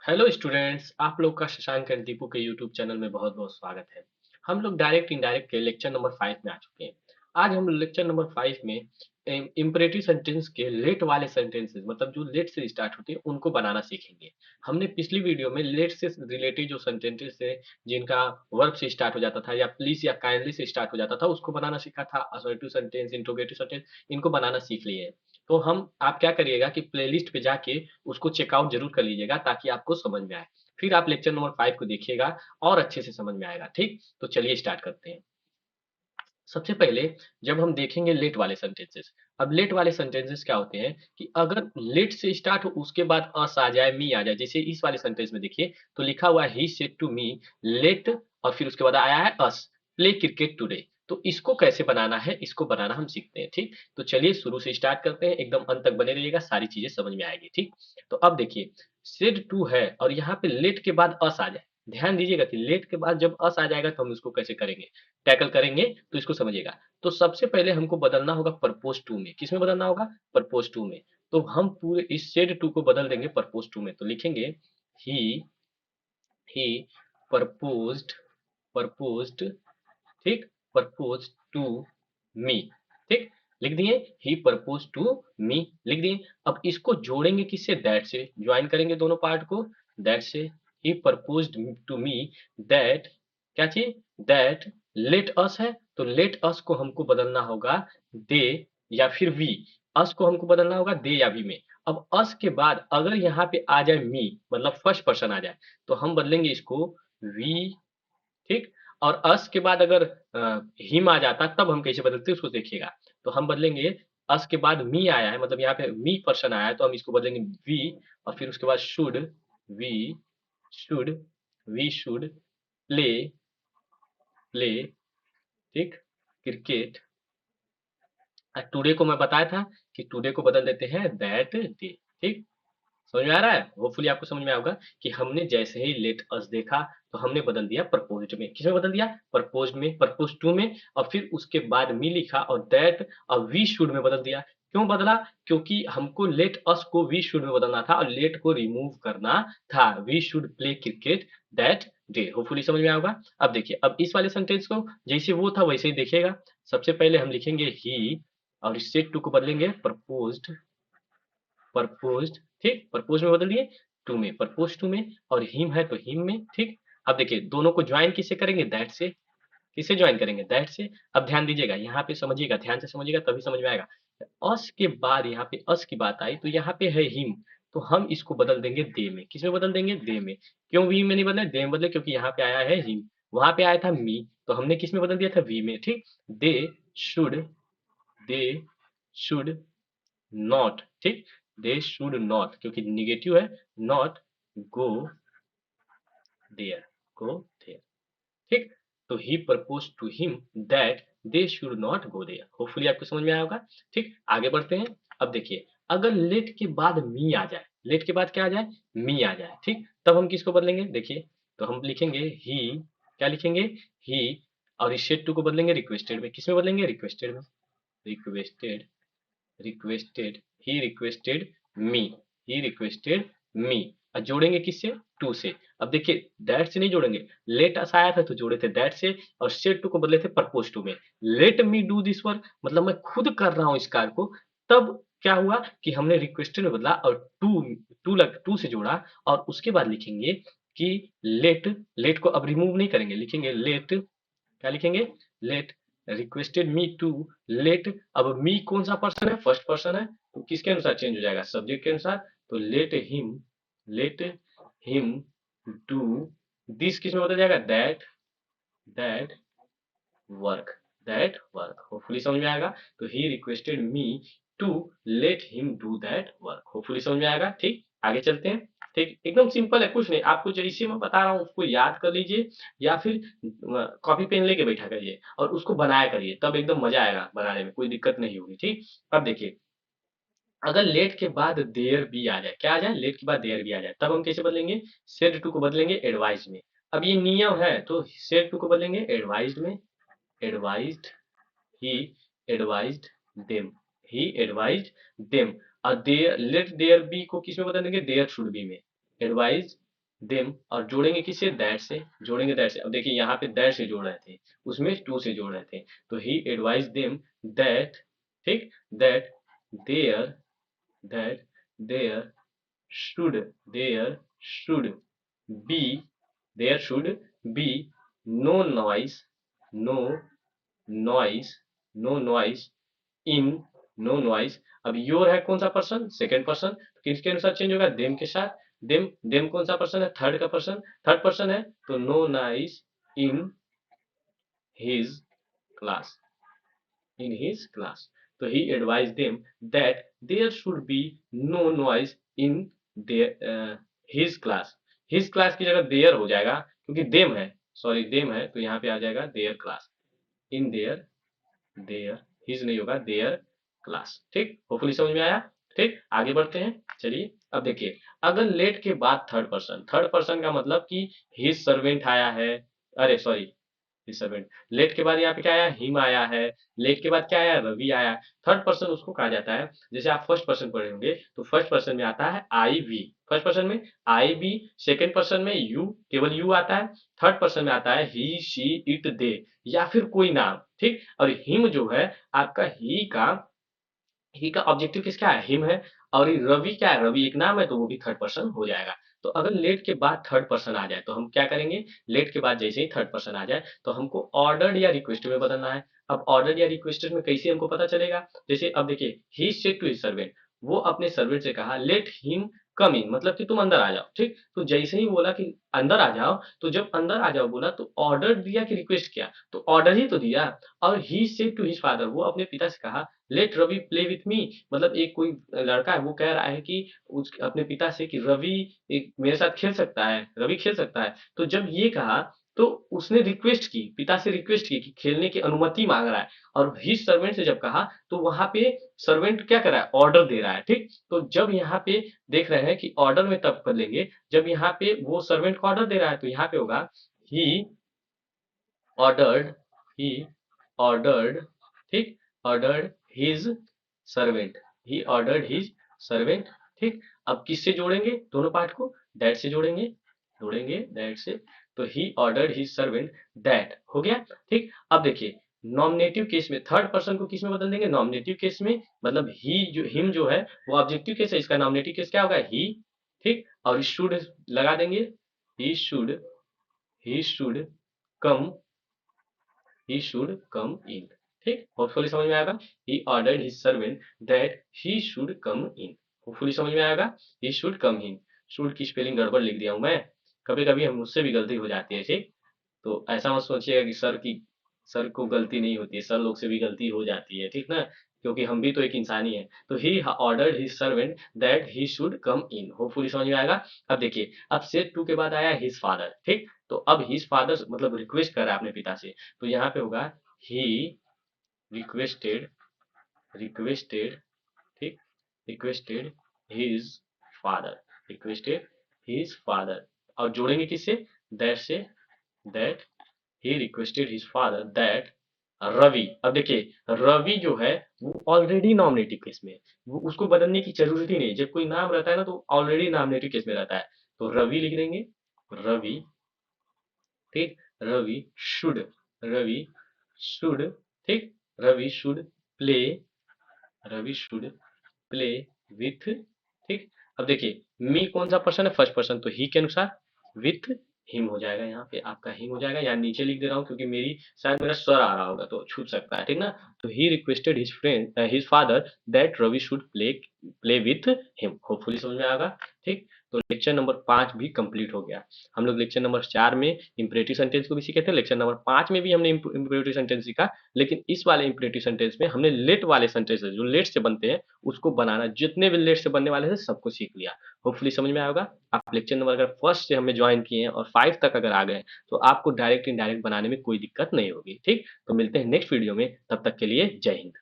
Hello students, आप लोग का शशांक एंड दीपू के यूट्यूब चैनल में बहुत बहुत स्वागत है। हम लोग डायरेक्ट इनडायरेक्ट के लेक्चर नंबर 5 में आ चुके हैं। आज हम लेक्चर नंबर 5 में इम्परेटिव सेंटेंस के लेट वाले सेंटेंसेस मतलब जो लेट से स्टार्ट होते हैं उनको बनाना सीखेंगे। हमने पिछली वीडियो में लेट से रिलेटेड जो सेंटेंसेस थे जिनका वर्ब से स्टार्ट हो जाता था या प्लीज या काइंडली से स्टार्ट हो जाता था उसको बनाना सीखा था। असर्टिव सेंटेंस, इंट्रोगेटिव सेंटेंस, इनको बनाना सीख लिए हैं। तो हम आप क्या करिएगा कि प्लेलिस्ट पे जाके उसको चेकआउट जरूर कर लीजिएगा ताकि आपको समझ में आए। फिर आप लेक्चर नंबर 5 को देखिएगा और अच्छे से समझ में आएगा। ठीक, तो चलिए स्टार्ट करते हैं। सबसे पहले जब हम देखेंगे लेट वाले सेंटेंसेस, अब लेट वाले सेंटेंसेस क्या होते हैं कि अगर लेट से स्टार्ट हो उसके बाद अस आ जाए, मी आ जाए। जैसे इस वाले सेंटेंस में देखिए तो लिखा हुआ है he said to me let और फिर उसके बाद आया है अस प्ले क्रिकेट टुडे। तो इसको कैसे बनाना है, इसको बनाना हम सीखते हैं। ठीक, तो चलिए शुरू से स्टार्ट करते हैं, एकदम अंत तक बने रहिएगा, सारी चीजें समझ में आएगी। ठीक, तो अब देखिए सेड टू है और यहाँ पे लेट के बाद अस आ जाए। ध्यान दीजिएगा कि लेट के बाद जब अस आ जाएगा तो हम उसको कैसे करेंगे, टैकल करेंगे। तो इसको समझिएगा। तो सबसे पहले हमको बदलना होगा परपोज टू में। किसमें बदलना होगा? परपोज टू में। तो हम पूरे इस सेड टू को बदल देंगे परपोज टू में। तो लिखेंगे ही ही परपोज्ड परपोज्ड ठीक, परपोज टू मी। ठीक, लिख दिए ही परपोज टू मी, लिख दिए। अब इसको जोड़ेंगे किससे? दैट से। ज्वाइन करेंगे दोनों पार्ट को दैट से। ही परपोज्ड टू मी दैट, क्या चीज? दैट लेट अस है तो लेट अस को हमको बदलना होगा दे या फिर वी। अस को हमको बदलना होगा दे या वी में। अब अस के बाद अगर यहाँ पे आ जाए मी मतलब फर्स्ट पर्सन आ जाए तो हम बदलेंगे इसको वी। ठीक, और अस के बाद अगर हिम आ जाता तब हम कैसे बदलते उसको देखिएगा। तो हम बदलेंगे अस के बाद मी आया है मतलब यहाँ पे मी पर्सन आया है तो हम इसको बदलेंगे वी। और फिर उसके बाद we should we should play play ठीक, क्रिकेट। टुडे को मैं बताया था कि टुडे को बदल देते हैं दैट डे। ठीक, समझ में आ रहा है? होपफुली आपको समझ में आएगा कि हमने जैसे ही लेट अस देखा तो हमने बदल दिया प्रपोज्ड में। किसमें बदल दिया? प्रपोज्ड में, प्रपोज टू में। और फिर उसके बाद मी लिखा और दैट और वी शुड में बदल दिया। क्यों बदला? क्योंकि हमको लेट अस को वी शुड में बदलना था और लेट को रिमूव करना था। We should play cricket that day. Hopefully समझ में आएगा। अब देखिए, अब इस वाले सेंटेंस को जैसे वो था वैसे ही देखिएगा। सबसे पहले हम लिखेंगे ही और इस सेड टू को बदलेंगे प्रपोज्ड परपोज्ड। ठीक, परपोज में बदल दिए टू में, परपोज टू में। और हिम है तो हिम में। ठीक, अब देखिए दोनों को ज्वाइन किससे करेंगे? दैट से। किससे ज्वाइन करेंगे? दैट से। अब ध्यान दीजिएगा, यहाँ पे समझिएगा, ध्यान से समझिएगा तभी समझ में आएगा। अस के बाद यहाँ पे अस की बात आई तो यहाँ पे है हिम। तो हम इसको बदल देंगे दे में। किसमें बदल देंगे? दे में। क्यों वी में नहीं बदले, दे में बदले? क्योंकि यहाँ पे आया है हिम, वहां पे आया था मी, तो हमने किस में बदल दिया था? वी में। ठीक, they should they should not. ठीक, दे शुड नॉट क्योंकि निगेटिव है, not go there, go there. ठीक, तो ही propose to him that they should not go there. Hopefully आपको समझ में आया होगा। ठीक, आगे बढ़ते हैं। अब देखिए अगर लेट के बाद मी आ जाए, लेट के बाद क्या आ जाए? मी आ जाए। ठीक, तब हम किसको बदलेंगे? देखिए तो हम लिखेंगे ही, क्या लिखेंगे? ही और इस शेड टू को बदलेंगे रिक्वेस्टेड में। किसमें बदलेंगे? रिक्वेस्टेड में। रिक्वेस्टेड रिक्वेस्टेड ही रिक्वेस्टेड मी ही रिक्वेस्टेड मी। और जोड़ेंगे किससे? टू से। अब देखिए दैट से नहीं जोड़ेंगे, लेट अस आया था तो जोड़े थे दैट से और सेड टू को बदले थे प्रपोज टू में। Let me do this work मतलब मैं खुद कर रहा हूं इस कार्य को। तब क्या हुआ कि हमने रिक्वेस्टेड में बदला और टू से जोड़ा। और उसके बाद लिखेंगे कि लेट, लेट को अब रिमूव नहीं करेंगे, लिखेंगे लेट, क्या लिखेंगे? Let requested me to let. अब मी कौन सा पर्सन है? फर्स्ट पर्सन है, तो किसके अनुसार चेंज हो जाएगा? सब्जेक्ट के अनुसार। तो लेट हिम डू दिस किस में बदल जाएगा? That that work, that work. Hopefully समझ में आएगा। तो he requested me to let him do that work. Hopefully समझ में आएगा। ठीक, आगे चलते हैं। ठीक, एकदम सिंपल है, कुछ नहीं, आपको जैसे मैं बता रहा हूँ उसको याद कर लीजिए या फिर कॉपी पेन लेके बैठा करिए और उसको बनाया करिए, तब एकदम मजा आएगा बनाने में, कोई दिक्कत नहीं होगी। ठीक, अब देखिए अगर लेट के बाद देयर बी आ जाए, क्या आ जाए? लेट के बाद देयर बी आ जाए, तब हम कैसे बदलेंगे? सेड टू को बदलेंगे एडवाइज में। अब ये नियम है तो सेड टू को बदलेंगे एडवाइज में। Advised he advised them he advised them। और देयर लेट देयर बी को किस में बदल देंगे? देयर शुड बी में। एडवाइज देम और जोड़ेंगे किससे, दैट से, जोड़ेंगे दैट से। अब देखिए यहाँ पे दैट से जोड़ रहे थे, उसमें टू से जोड़ रहे थे, तो ही एडवाइज देम दैट, ठीक, that there, that there should, there should be, there should be no noise, no noise, no noise in, no noise. अब योर है कौन सा पर्सन, सेकंड पर्सन, किसके अनुसार चेंज होगा, देम के साथ। देम, देम कौन सा पर्सन है, थर्ड का पर्सन, थर्ड पर्सन है, तो no noise in his class, in his class. So he advised them that there should be no noise in their his class. His class की जगह their हो जाएगा, क्योंकि them है, सॉरी them है, तो यहाँ पे आ जाएगा their class, in their, their, his नहीं होगा, their class। ठीक, होपफुली समझ में आया। ठीक, आगे बढ़ते हैं। चलिए अब देखिए, अगर लेट के बाद थर्ड पर्सन, थर्ड पर्सन का मतलब कि हिज सर्वेंट आया है, अरे सॉरी, सर्वेंट, लेट के बाद यहाँ पे क्या आया, हिम आया है, लेट के बाद क्या आया, रवि आया। थर्ड पर्सन उसको कहा जाता है, जैसे आप फर्स्ट पर्सन पढ़े होंगे तो फर्स्ट पर्सन में आता है आई वी, फर्स्ट पर्सन में आई वी, सेकंड पर्सन में यू, केवल यू आता है, थर्ड पर्सन में आता है ही शी इट दे, या फिर कोई नाम। ठीक, और हिम जो है आपका ही का ऑब्जेक्टिव किसका है, हिम है, और ये रवि क्या है, रवि एक नाम है, तो वो भी थर्ड पर्सन हो जाएगा। तो अगर लेट के बाद थर्ड पर्सन आ जाए तो हम क्या करेंगे, लेट के बाद जैसे ही थर्ड पर्सन आ जाए तो हमको ऑर्डर्ड या रिक्वेस्टेड में बदलना है। अब ऑर्डर्ड या रिक्वेस्टेड में कैसे हमको पता चलेगा, जैसे अब देखिए, he said to his servant, वो अपने सर्वेंट से कहा लेट हिम कम इन, मतलब कि तुम अंदर आ जाओ। ठीक, तो जैसे ही बोला कि अंदर आ जाओ, तो जब अंदर आ जाओ बोला तो ऑर्डर दिया कि रिक्वेस्ट किया, तो ऑर्डर ही तो दिया। और he said to his father, वो अपने पिता से कहा let Ravi play with me, मतलब एक कोई लड़का है वो कह रहा है कि उस अपने पिता से कि रवि एक मेरे साथ खेल सकता है, रवि खेल सकता है। तो जब ये कहा तो उसने रिक्वेस्ट की, पिता से रिक्वेस्ट की कि खेलने की अनुमति मांग रहा है। और ही सर्वेंट से जब कहा तो वहां पे सर्वेंट क्या कर रहा है, ऑर्डर दे रहा है। ठीक, तो जब यहाँ पे देख रहे हैं कि ऑर्डर में तब कर लेंगे जब यहाँ पे वो सर्वेंट को ऑर्डर दे रहा है, तो यहाँ पे होगा ही ऑर्डर्ड, ही ऑर्डर्ड, ठीक, ordered his servant, he ordered his servant. ठीक, अब किससे जोड़ेंगे दोनों पार्ट को, दैट से जोड़ेंगे, जोड़ेंगे दैट से, तो he ordered his servant that हो गया। ठीक, अब देखिए नॉमिनेटिव केस में थर्ड पर्सन को किस में बदल देंगे, नॉमिनेटिव केस में, मतलब ही जो हिम जो है वो ऑब्जेक्टिव केस है, इसका नॉमिनेटिव केस क्या होगा, ही। ठीक, और शुड लगा देंगे, he should, he should come, he should come in। ठीक, होपफुली समझ में आएगा, he ordered his servant that he should come in। Hopefully समझ में आएगा, he should come in। should की स्पेलिंग गड़बड़ लिख दिया हूं मैं, कभी कभी हम मुझसे भी गलती हो जाती है। ठीक, तो ऐसा मत सोचिएगा कि सर को गलती नहीं होती है, सर लोग से भी गलती हो जाती है, ठीक ना, क्योंकि हम भी तो एक इंसान ही है। तो he ordered his servant that he should come in, hopefully समझ में आएगा। अब देखिए, अब सेड टू के बाद आया हिज फादर। ठीक, तो अब हिज फादर मतलब रिक्वेस्ट कर रहा है अपने पिता से, तो यहाँ पे होगा ही रिक्वेस्टेड, रिक्वेस्टेड, ठीक, requested his father, requested his father, और जोड़ेंगे किससे, दैट से, that he requested his father that Ravi. अब देखिए रवि जो है वो ऑलरेडी नॉमिनेटिव केस में है, वो उसको बदलने की जरूरत ही नहीं, जब कोई नाम रहता है ना तो ऑलरेडी नॉमिनेटिव केस में रहता है, तो रवि लिख देंगे, रवि। ठीक, रवि शुड, रवि शुड, ठीक, Ravi should play, Ravi should play with. ठीक, अब देखिए मी कौन सा पर्सन है, फर्स्ट पर्सन, तो ही के अनुसार विथ हिम हो जाएगा, यहाँ पे आपका हिम हो जाएगा, यहाँ नीचे लिख दे रहा हूँ क्योंकि मेरी शायद मेरा स्वर आ रहा होगा तो छूट सकता है, ठीक ना। तो he requested his friend his father that Ravi should play play with him, hopefully समझ में आएगा। ठीक, तो लेक्चर नंबर 5 भी कंप्लीट हो गया। हम लोग लेक्चर नंबर 4 में इंपरेटिव सेंटेंस को भी सीखे थे, लेक्चर नंबर 5 में भी हमने इंपरेटिव सेंटेंस सीखा, लेकिन इस वाले इंपरेटिव सेंटेंस में हमने लेट वाले सेंटेंसेस जो लेट से बनते हैं उसको बनाना, जितने भी लेट से बनने वाले थे सबको सीख लिया, होपफुली समझ में आएगा। आप लेक्चर नंबर अगर फर्स्ट से हमें ज्वाइन किए हैं और 5 तक अगर आ गए तो आपको डायरेक्ट इनडायरेक्ट बनाने में कोई दिक्कत नहीं होगी। ठीक, तो मिलते हैं नेक्स्ट वीडियो में, तब तक के लिए जय हिंद।